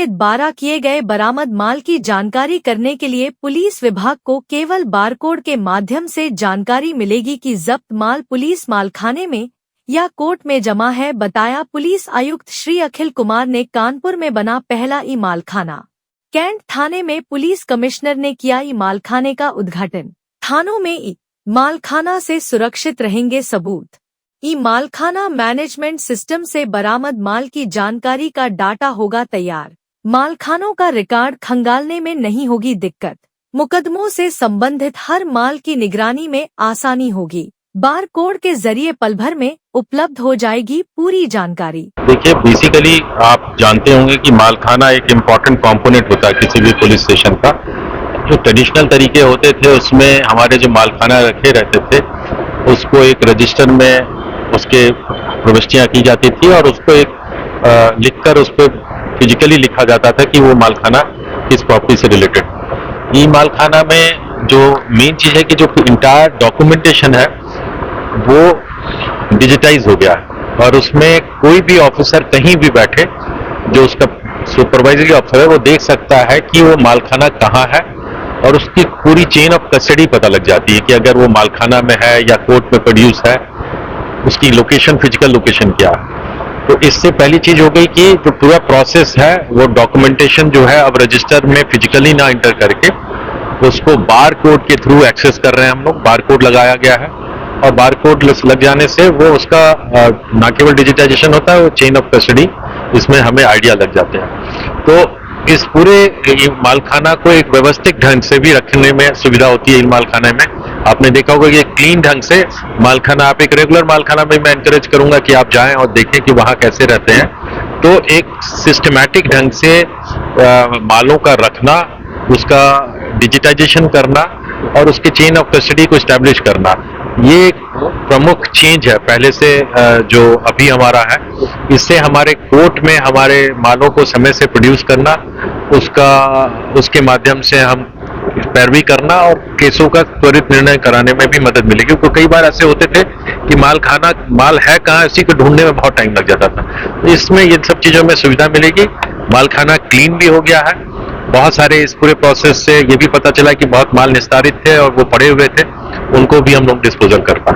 सहित 12 किए गए बरामद माल की जानकारी करने के लिए पुलिस विभाग को केवल बारकोड के माध्यम से जानकारी मिलेगी कि जब्त माल पुलिस मालखाने में या कोर्ट में जमा है, बताया पुलिस आयुक्त श्री अखिल कुमार ने। कानपुर में बना पहला ई मालखाना। कैंट थाने में पुलिस कमिश्नर ने किया ई मालखाने का उद्घाटन। थानों में ई मालखाना से सुरक्षित रहेंगे सबूत। ई मालखाना मैनेजमेंट सिस्टम से बरामद माल की जानकारी का डाटा होगा तैयार। मालखानों का रिकॉर्ड खंगालने में नहीं होगी दिक्कत। मुकदमों से संबंधित हर माल की निगरानी में आसानी होगी। बारकोड के जरिए पल भर में उपलब्ध हो जाएगी पूरी जानकारी। देखिए, बेसिकली आप जानते होंगे कि मालखाना एक इम्पॉर्टेंट कंपोनेंट होता है किसी भी पुलिस स्टेशन का। जो ट्रेडिशनल तरीके होते थे उसमें हमारे जो मालखाना रखे रहते थे उसको एक रजिस्टर में उसके प्रविष्टियां की जाती थी और उसको एक लिखकर उस पर फिजिकली लिखा जाता था कि वो मालखाना किस प्रॉपर्टी से रिलेटेड। ई मालखाना में जो मेन चीज है कि जो इंटायर डॉक्यूमेंटेशन है वो डिजिटाइज हो गया है और उसमें कोई भी ऑफिसर कहीं भी बैठे, जो उसका सुपरवाइजरी ऑफिसर है, वो देख सकता है कि वो मालखाना कहाँ है और उसकी पूरी चेन ऑफ कस्टडी पता लग जाती है कि अगर वो मालखाना में है या कोर्ट में प्रोड्यूस है, उसकी लोकेशन, फिजिकल लोकेशन क्या है। तो इससे पहली चीज हो गई कि जो पूरा प्रोसेस है वो डॉक्यूमेंटेशन जो है अब रजिस्टर में फिजिकली ना इंटर करके उसको बार कोड के थ्रू एक्सेस कर रहे हैं हम लोग। बार कोड लगाया गया है और बार कोड लग जाने से वो उसका ना केवल डिजिटाइजेशन होता है, वो चेन ऑफ कस्टडी इसमें हमें आइडिया लग जाते हैं। तो इस पूरे मालखाना को एक व्यवस्थित ढंग से भी रखने में सुविधा होती है। इन मालखाने में आपने देखा होगा कि क्लीन ढंग से मालखाना, आप एक रेगुलर मालखाना में मैं एनकरेज करूंगा कि आप जाएं और देखें कि वहां कैसे रहते हैं। तो एक सिस्टमैटिक ढंग से मालों का रखना, उसका डिजिटाइजेशन करना और उसके चेन ऑफ कस्टडी को एस्टैब्लिश करना, ये एक प्रमुख चेंज है पहले से जो अभी हमारा है। इससे हमारे कोर्ट में हमारे मालों को समय से प्रोड्यूस करना, उसके माध्यम से हम पैरवी करना और केसों का त्वरित निर्णय कराने में भी मदद मिलेगी। क्योंकि कई बार ऐसे होते थे कि माल है कहाँ, इसी को ढूंढने में बहुत टाइम लग जाता था। तो इसमें ये सब चीजों में सुविधा मिलेगी। मालखाना क्लीन भी हो गया है। बहुत सारे इस पूरे प्रोसेस से ये भी पता चला कि बहुत माल निस्तारित थे और वो पड़े हुए थे, उनको भी हम लोग डिस्पोजल कर पाए।